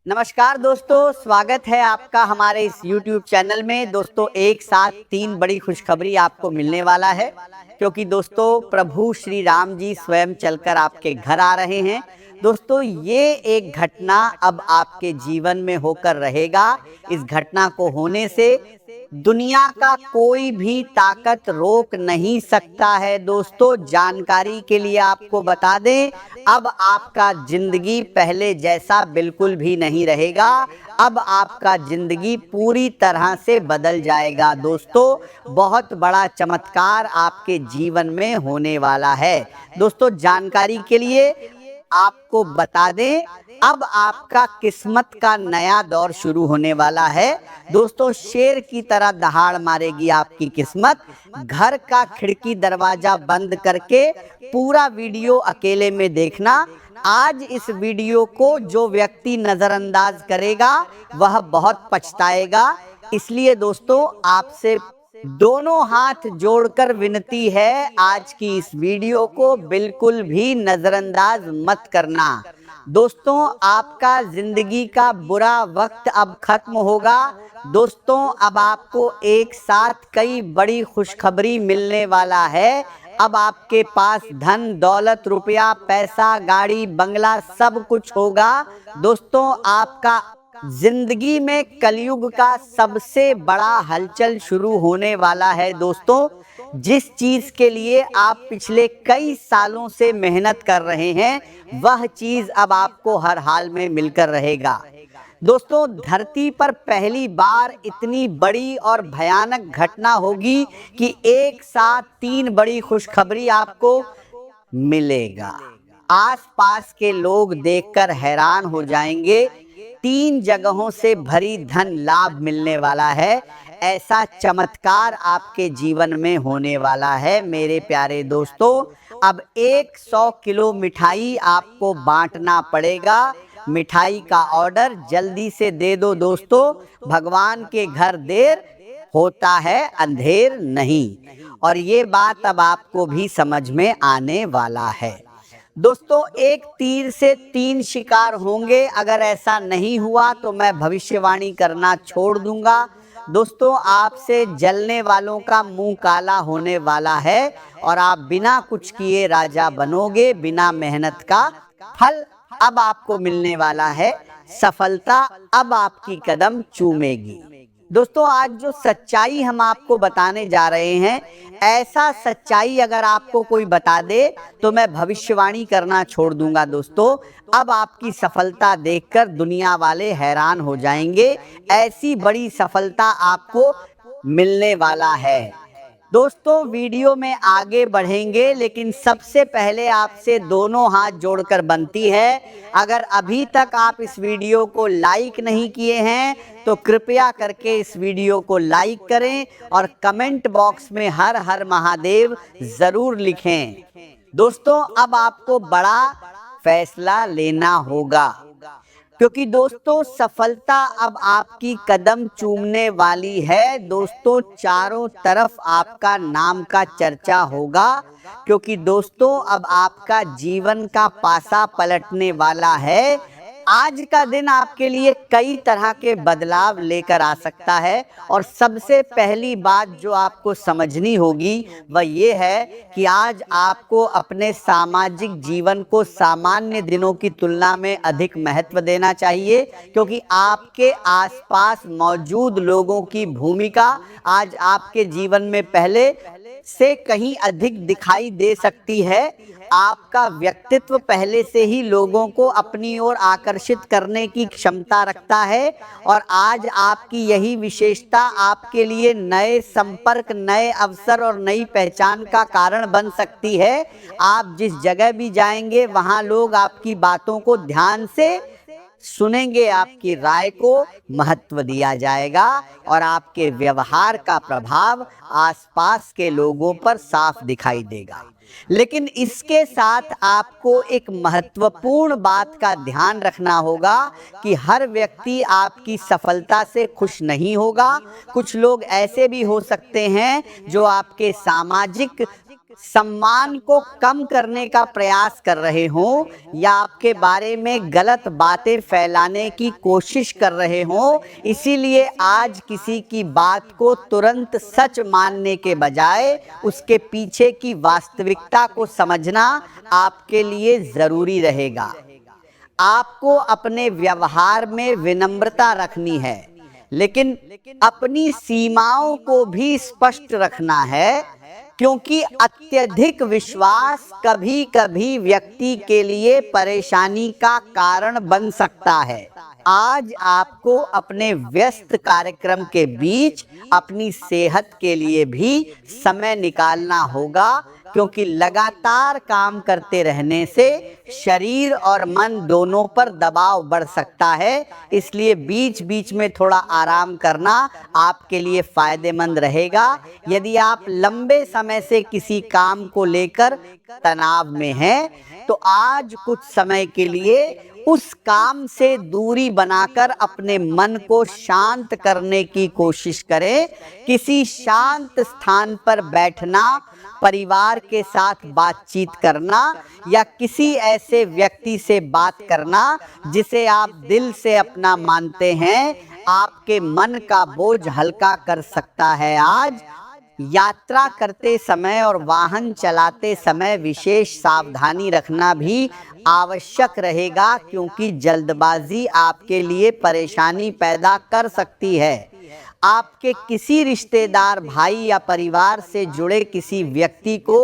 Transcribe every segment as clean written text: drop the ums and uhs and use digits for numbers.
नमस्कार दोस्तों, स्वागत है आपका हमारे इस YouTube चैनल में। दोस्तों, एक साथ 3 बड़ी खुशखबरी आपको मिलने वाला है, क्योंकि दोस्तों प्रभु श्री राम जी स्वयं चलकर आपके घर आ रहे हैं। दोस्तों, ये एक घटना अब आपके जीवन में होकर रहेगा। इस घटना को होने से दुनिया का कोई भी ताकत रोक नहीं सकता है। दोस्तों, जानकारी के लिए आपको बता दें, अब आपका जिंदगी पहले जैसा बिल्कुल भी नहीं रहेगा। अब आपका जिंदगी पूरी तरह से बदल जाएगा। दोस्तों, बहुत बड़ा चमत्कार आपके जीवन में होने वाला है। दोस्तों, जानकारी के लिए आपको बता दें, अब आपका किस्मत का नया दौर शुरू होने वाला है। दोस्तों, शेर की तरह दहाड़ मारेगी आपकी किस्मत। घर का खिड़की दरवाजा बंद करके पूरा वीडियो अकेले में देखना। आज इस वीडियो को जो व्यक्ति नजरअंदाज करेगा वह बहुत पछताएगा। इसलिए दोस्तों, आपसे दोनों हाथ जोड़कर विनती है, आज की इस वीडियो को बिल्कुल भी नजरअंदाज मत करना। दोस्तों, आपका जिंदगी का बुरा वक्त अब खत्म होगा। दोस्तों, अब आपको एक साथ कई बड़ी खुशखबरी मिलने वाला है। अब आपके पास धन दौलत रुपया पैसा गाड़ी बंगला सब कुछ होगा। दोस्तों, आपका जिंदगी में कलयुग का सबसे बड़ा हलचल शुरू होने वाला है। दोस्तों, जिस चीज के लिए आप पिछले कई सालों से मेहनत कर रहे हैं, वह चीज अब आपको हर हाल में मिलकर रहेगा। दोस्तों, धरती पर पहली बार इतनी बड़ी और भयानक घटना होगी कि एक साथ 3 बड़ी खुशखबरी आपको मिलेगा। आसपास के लोग देखकर हैरान हो जाएंगे। 3 जगहों से भरी धन लाभ मिलने वाला है। ऐसा चमत्कार आपके जीवन में होने वाला है। मेरे प्यारे दोस्तों, अब 100 किलो मिठाई आपको बांटना पड़ेगा। मिठाई का ऑर्डर जल्दी से दे दो दोस्तों। भगवान के घर देर होता है, अंधेर नहीं। और ये बात अब आपको भी समझ में आने वाला है। दोस्तों, एक तीर से 3 शिकार होंगे। अगर ऐसा नहीं हुआ तो मैं भविष्यवाणी करना छोड़ दूंगा। दोस्तों, आपसे जलने वालों का मुंह काला होने वाला है और आप बिना कुछ किए राजा बनोगे। बिना मेहनत का फल अब आपको मिलने वाला है। सफलता अब आपकी कदम चूमेगी। दोस्तों, आज जो सच्चाई हम आपको बताने जा रहे हैं, ऐसा सच्चाई अगर आपको कोई बता दे तो मैं भविष्यवाणी करना छोड़ दूंगा। दोस्तों, अब आपकी सफलता देखकर दुनिया वाले हैरान हो जाएंगे। ऐसी बड़ी सफलता आपको मिलने वाला है। दोस्तों, वीडियो में आगे बढ़ेंगे, लेकिन सबसे पहले आपसे दोनों हाथ जोड़कर बनती है, अगर अभी तक आप इस वीडियो को लाइक नहीं किए हैं तो कृपया करके इस वीडियो को लाइक करें और कमेंट बॉक्स में हर हर महादेव जरूर लिखें। दोस्तों, अब आपको बड़ा फैसला लेना होगा, क्योंकि दोस्तों सफलता अब आपकी कदम चूमने वाली है। दोस्तों, चारों तरफ आपका नाम का चर्चा होगा, क्योंकि दोस्तों अब आपका जीवन का पासा पलटने वाला है। आज का दिन आपके लिए कई तरह के बदलाव लेकर आ सकता है, और सबसे पहली बात जो आपको समझनी होगी वह ये है कि आज आपको अपने सामाजिक जीवन को सामान्य दिनों की तुलना में अधिक महत्व देना चाहिए, क्योंकि आपके आसपास मौजूद लोगों की भूमिका आज आपके जीवन में पहले से कहीं अधिक दिखाई दे सकती है। आपका व्यक्तित्व पहले से ही लोगों को अपनी ओर आकर्षित करने की क्षमता रखता है, और आज आपकी यही विशेषता आपके लिए नए संपर्क, नए अवसर और नई पहचान का कारण बन सकती है। आप जिस जगह भी जाएंगे वहां लोग आपकी बातों को ध्यान से सुनेंगे, आपकी राय को महत्व दिया जाएगा, और आपके व्यवहार का प्रभाव आसपास के लोगों पर साफ दिखाई देगा। लेकिन इसके साथ आपको एक महत्वपूर्ण बात का ध्यान रखना होगा कि हर व्यक्ति आपकी सफलता से खुश नहीं होगा। कुछ लोग ऐसे भी हो सकते हैं जो आपके सामाजिक सम्मान को कम करने का प्रयास कर रहे हों या आपके बारे में गलत बातें फैलाने की कोशिश कर रहे हों, इसीलिए आज किसी की बात को तुरंत सच मानने के बजाय उसके पीछे की वास्तविकता को समझना आपके लिए जरूरी रहेगा। आपको अपने व्यवहार में विनम्रता रखनी है, लेकिन अपनी सीमाओं को भी स्पष्ट रखना है, क्योंकि अत्यधिक विश्वास कभी कभी व्यक्ति के लिए परेशानी का कारण बन सकता है। आज आपको अपने व्यस्त कार्यक्रम के बीच अपनी सेहत के लिए भी समय निकालना होगा, क्योंकि लगातार काम करते रहने से शरीर और मन दोनों पर दबाव बढ़ सकता है। इसलिए बीच बीच में थोड़ा आराम करना आपके लिए फायदेमंद रहेगा। यदि आप लंबे समय से किसी काम को लेकर तनाव में हैं, तो आज कुछ समय के लिए उस काम से दूरी बनाकर अपने मन को शांत करने की कोशिश करें। किसी शांत स्थान पर बैठना, परिवार के साथ बातचीत करना या किसी ऐसे व्यक्ति से बात करना जिसे आप दिल से अपना मानते हैं, आपके मन का बोझ हल्का कर सकता है। आज यात्रा करते समय और वाहन चलाते समय विशेष सावधानी रखना भी आवश्यक रहेगा, क्योंकि जल्दबाजी आपके लिए परेशानी पैदा कर सकती है। आपके किसी रिश्तेदार, भाई या परिवार से जुड़े किसी व्यक्ति को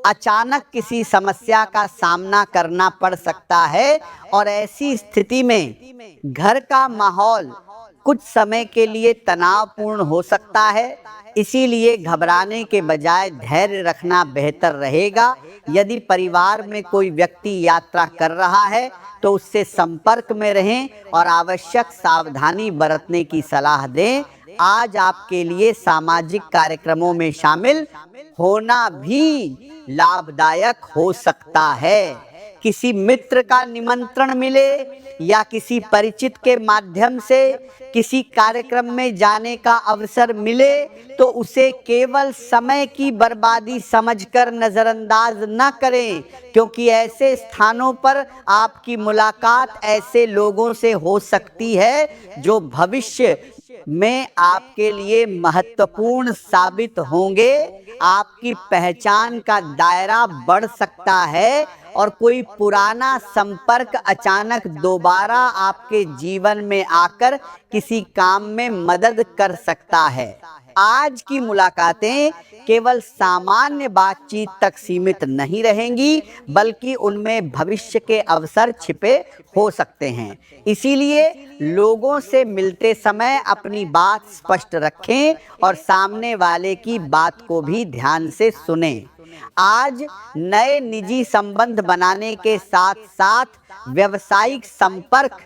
अचानक किसी समस्या का सामना करना पड़ सकता है और ऐसी स्थिति में घर का माहौल कुछ समय के लिए तनावपूर्ण हो सकता है। इसीलिए घबराने के बजाय धैर्य रखना बेहतर रहेगा। यदि परिवार में कोई व्यक्ति यात्रा कर रहा है तो उससे संपर्क में रहें और आवश्यक सावधानी बरतने की सलाह दें। आज आपके लिए सामाजिक कार्यक्रमों में शामिल होना भी लाभदायक हो सकता है। किसी मित्र का निमंत्रण मिले या किसी परिचित के माध्यम से किसी कार्यक्रम में जाने का अवसर मिले तो उसे केवल समय की बर्बादी समझकर नजरअंदाज न करें, क्योंकि ऐसे स्थानों पर आपकी मुलाकात ऐसे लोगों से हो सकती है जो भविष्य में आपके लिए महत्वपूर्ण साबित होंगे। आपकी पहचान का दायरा बढ़ सकता है और कोई पुराना संपर्क अचानक दोबारा आपके जीवन में आकर किसी काम में मदद कर सकता है। आज की मुलाकातें केवल सामान्य बातचीत तक सीमित नहीं रहेंगी, बल्कि उनमें भविष्य के अवसर छिपे हो सकते हैं। इसीलिए लोगों से मिलते समय अपनी बात स्पष्ट रखें और सामने वाले की बात को भी ध्यान से सुनें। आज नए निजी संबंध बनाने के साथ साथ व्यावसायिक संपर्क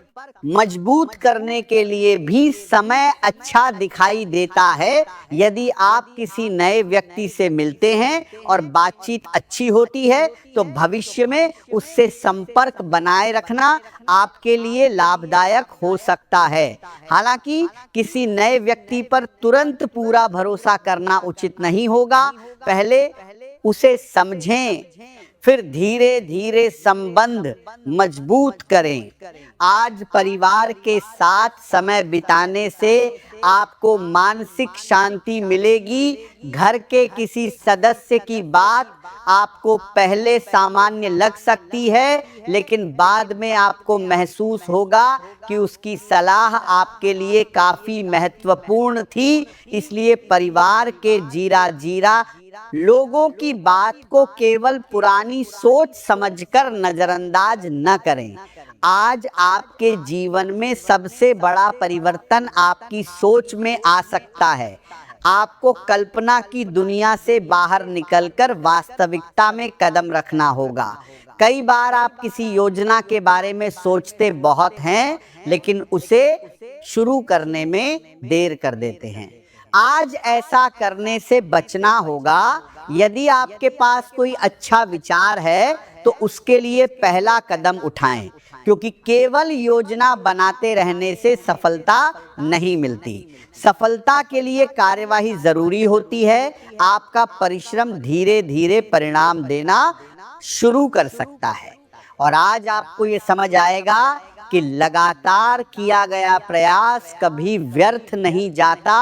मजबूत करने के लिए भी समय अच्छा दिखाई देता है। यदि आप किसी नए व्यक्ति से मिलते हैं और बातचीत अच्छी होती है तो भविष्य में उससे संपर्क बनाए रखना आपके लिए लाभदायक हो सकता है। हालांकि किसी नए व्यक्ति पर तुरंत पूरा भरोसा करना उचित नहीं होगा। पहले उसे समझें, फिर धीरे धीरे संबंध मजबूत करें। आज परिवार के साथ समय बिताने से आपको मानसिक शांति मिलेगी। घर के किसी सदस्य की बात आपको पहले सामान्य लग सकती है, लेकिन बाद में आपको महसूस होगा कि उसकी सलाह आपके लिए काफी महत्वपूर्ण थी। इसलिए परिवार के जीरा लोगों की बात को केवल पुरानी सोच समझकर नजरअंदाज न करें। आज आपके जीवन में सबसे बड़ा परिवर्तन आपकी सोच में आ सकता है। आपको कल्पना की दुनिया से बाहर निकलकर वास्तविकता में कदम रखना होगा। कई बार आप किसी योजना के बारे में सोचते बहुत हैं, लेकिन उसे शुरू करने में देर कर देते हैं। आज ऐसा करने से बचना होगा। यदि आपके पास कोई अच्छा विचार है तो उसके लिए पहला कदम उठाएं। क्योंकि केवल योजना बनाते रहने से सफलता नहीं मिलती। सफलता के लिए कार्यवाही जरूरी होती है। आपका परिश्रम धीरे धीरे परिणाम देना शुरू कर सकता है। और आज आपको ये समझ आएगा कि लगातार किया गया प्रयास कभी व्यर्थ नहीं जाता।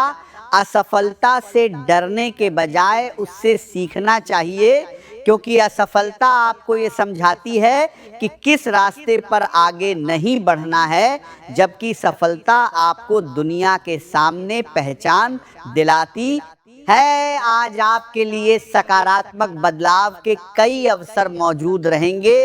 असफलता से डरने के बजाय उससे सीखना चाहिए, क्योंकि असफलता आपको ये समझाती है कि किस रास्ते पर आगे नहीं बढ़ना है, जबकि सफलता आपको दुनिया के सामने पहचान दिलाती है। आज आपके लिए सकारात्मक बदलाव के कई अवसर मौजूद रहेंगे,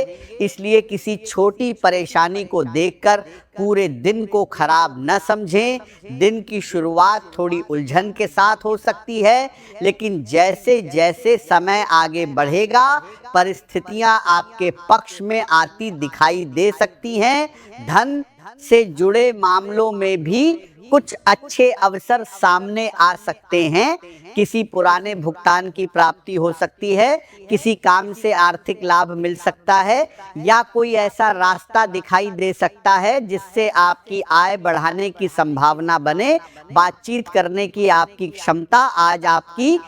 इसलिए किसी छोटी परेशानी को देखकर पूरे दिन को खराब न समझें। दिन की शुरुआत थोड़ी उलझन के साथ हो सकती है, लेकिन जैसे जैसे समय आगे बढ़ेगा परिस्थितियां आपके पक्ष में आती दिखाई दे सकती हैं। धन से जुड़े मामलों में भी कुछ अच्छे अवसर सामने आ सकते हैं। किसी पुराने भुगतान की प्राप्ति हो सकती है, किसी काम से आर्थिक लाभ मिल सकता है, या कोई ऐसा रास्ता दिखाई दे सकता है जिससे आपकी आय बढ़ाने की संभावना बने। बातचीत करने की आपकी क्षमता आज आपकी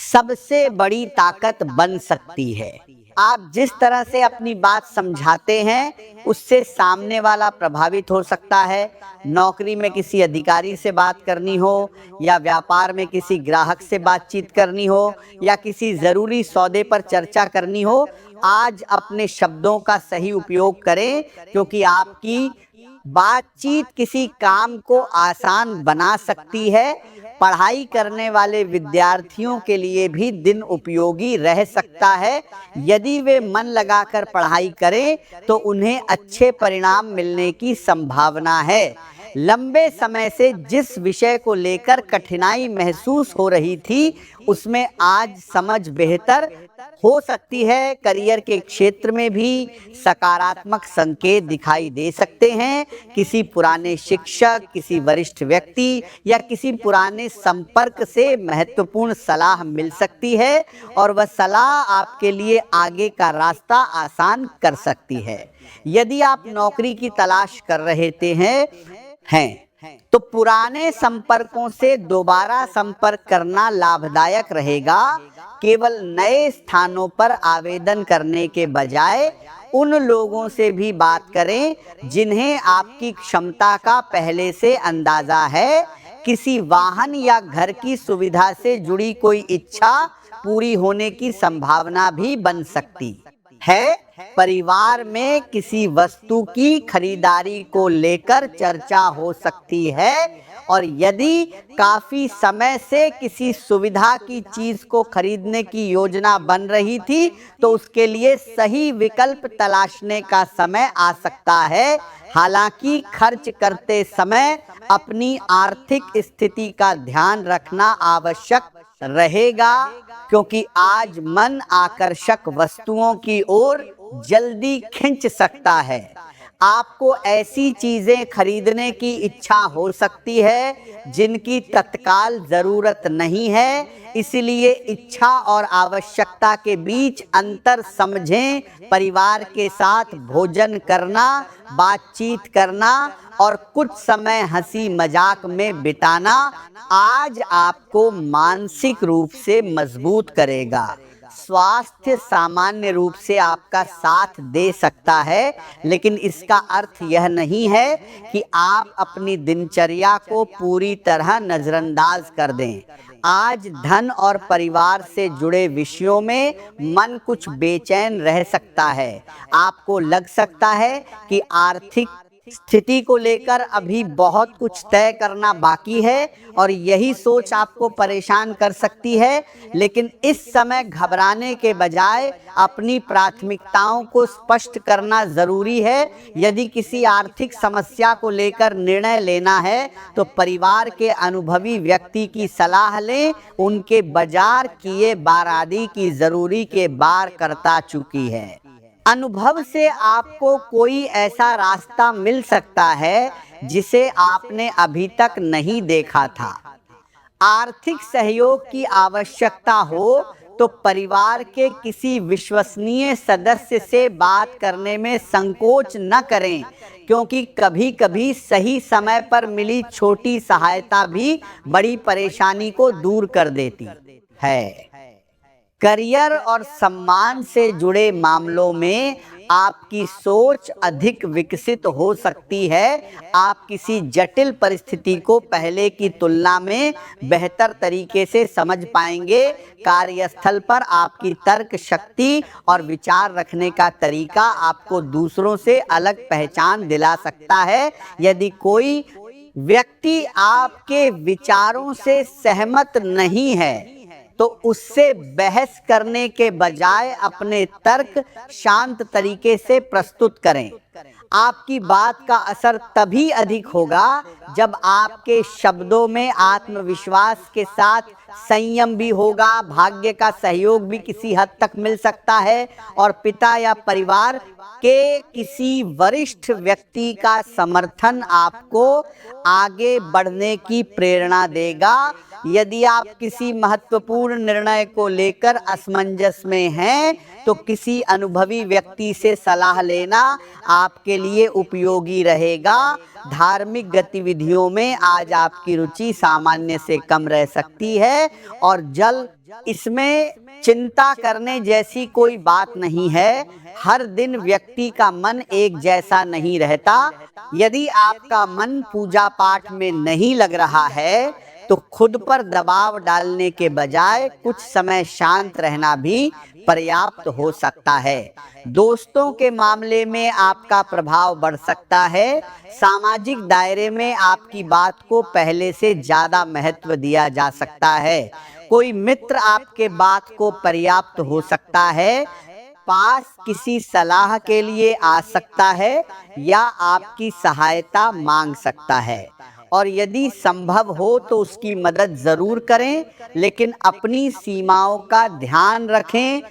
सबसे बड़ी ताकत बन सकती है। आप जिस तरह से अपनी बात समझाते हैं उससे सामने वाला प्रभावित हो सकता है। नौकरी में किसी अधिकारी से बात करनी हो, या व्यापार में किसी ग्राहक से बातचीत करनी हो, या किसी जरूरी सौदे पर चर्चा करनी हो, आज अपने शब्दों का सही उपयोग करें, क्योंकि आपकी बातचीत किसी काम को आसान बना सकती है। पढ़ाई करने वाले विद्यार्थियों के लिए भी दिन उपयोगी रह सकता है। यदि वे मन लगाकर पढ़ाई करें तो उन्हें अच्छे परिणाम मिलने की संभावना है। लंबे समय से जिस विषय को लेकर कठिनाई महसूस हो रही थी उसमें आज समझ बेहतर हो सकती है। करियर के क्षेत्र में भी सकारात्मक संकेत दिखाई दे सकते हैं। किसी पुराने शिक्षक, किसी वरिष्ठ व्यक्ति या किसी पुराने संपर्क से महत्वपूर्ण सलाह मिल सकती है, और वह सलाह आपके लिए आगे का रास्ता आसान कर सकती है। यदि आप नौकरी की तलाश कर रहे हैं तो पुराने संपर्कों से दोबारा संपर्क करना लाभदायक रहेगा। केवल नए स्थानों पर आवेदन करने के बजाय उन लोगों से भी बात करें जिन्हें आपकी क्षमता का पहले से अंदाजा है। किसी वाहन या घर की सुविधा से जुड़ी कोई इच्छा पूरी होने की संभावना भी बन सकती है। परिवार में किसी वस्तु की खरीदारी को लेकर चर्चा हो सकती है, और यदि काफी समय से किसी सुविधा की चीज को खरीदने की योजना बन रही थी तो उसके लिए सही विकल्प तलाशने का समय आ सकता है। हालांकि खर्च करते समय अपनी आर्थिक स्थिति का ध्यान रखना आवश्यक रहेगा, क्योंकि आज मन आकर्षक वस्तुओं की ओर जल्दी खिंच सकता है। आपको ऐसी चीजें खरीदने की इच्छा हो सकती है जिनकी तत्काल जरूरत नहीं है, इसलिए इच्छा और आवश्यकता के बीच अंतर समझें। परिवार के साथ भोजन करना, बातचीत करना और कुछ समय हंसी मजाक में बिताना आज आपको मानसिक रूप से मजबूत करेगा। स्वास्थ्य सामान्य रूप से आपका साथ दे सकता है, लेकिन इसका अर्थ यह नहीं है कि आप अपनी दिनचर्या को पूरी तरह नजरअंदाज कर दें। आज धन और परिवार से जुड़े विषयों में मन कुछ बेचैन रह सकता है। आपको लग सकता है कि आर्थिक स्थिति को लेकर अभी बहुत कुछ तय करना बाकी है, और यही सोच आपको परेशान कर सकती है। लेकिन इस समय घबराने के बजाय अपनी प्राथमिकताओं को स्पष्ट करना जरूरी है। यदि किसी आर्थिक समस्या को लेकर निर्णय लेना है तो परिवार के अनुभवी व्यक्ति की सलाह लें। उनके बाजार किए बारादी की जरूरी के बार करता चुकी है। अनुभव से आपको कोई ऐसा रास्ता मिल सकता है जिसे आपने अभी तक नहीं देखा था। आर्थिक सहयोग की आवश्यकता हो तो परिवार के किसी विश्वसनीय सदस्य से बात करने में संकोच न करें, क्योंकि कभी कभी सही समय पर मिली छोटी सहायता भी बड़ी परेशानी को दूर कर देती है। करियर और सम्मान से जुड़े मामलों में आपकी सोच अधिक विकसित हो सकती है। आप किसी जटिल परिस्थिति को पहले की तुलना में बेहतर तरीके से समझ पाएंगे। कार्यस्थल पर आपकी तर्क शक्ति और विचार रखने का तरीका आपको दूसरों से अलग पहचान दिला सकता है। यदि कोई व्यक्ति आपके विचारों से सहमत नहीं है तो उससे बहस करने के बजाय अपने तर्क शांत तरीके से प्रस्तुत करें। आपकी बात का असर तभी अधिक होगा जब आपके शब्दों में आत्मविश्वास के साथ संयम भी होगा। भाग्य का सहयोग भी किसी हद तक मिल सकता है और पिता या परिवार के किसी वरिष्ठ व्यक्ति का समर्थन आपको आगे बढ़ने की प्रेरणा देगा। यदि आप किसी महत्वपूर्ण निर्णय को लेकर असमंजस में हैं तो किसी अनुभवी व्यक्ति से सलाह लेना आपके लिए उपयोगी रहेगा। धार्मिक गतिविधियों में आज आपकी रुचि सामान्य से कम रह सकती है और इसमें चिंता करने जैसी कोई बात नहीं है। हर दिन व्यक्ति का मन एक जैसा नहीं रहता। यदि आपका मन पूजा पाठ में नहीं लग रहा है तो खुद पर दबाव डालने के बजाय कुछ समय शांत रहना भी पर्याप्त हो सकता है। दोस्तों के मामले में आपका प्रभाव बढ़ सकता है। सामाजिक दायरे में आपकी बात को पहले से ज्यादा महत्व दिया जा सकता है। कोई मित्र आपके बात को पर्याप्त हो सकता है, पास किसी सलाह के लिए आ सकता है या आपकी सहायता मांग सकता है और यदि संभव हो तो उसकी मदद जरूर करें, लेकिन अपनी सीमाओं का ध्यान रखें।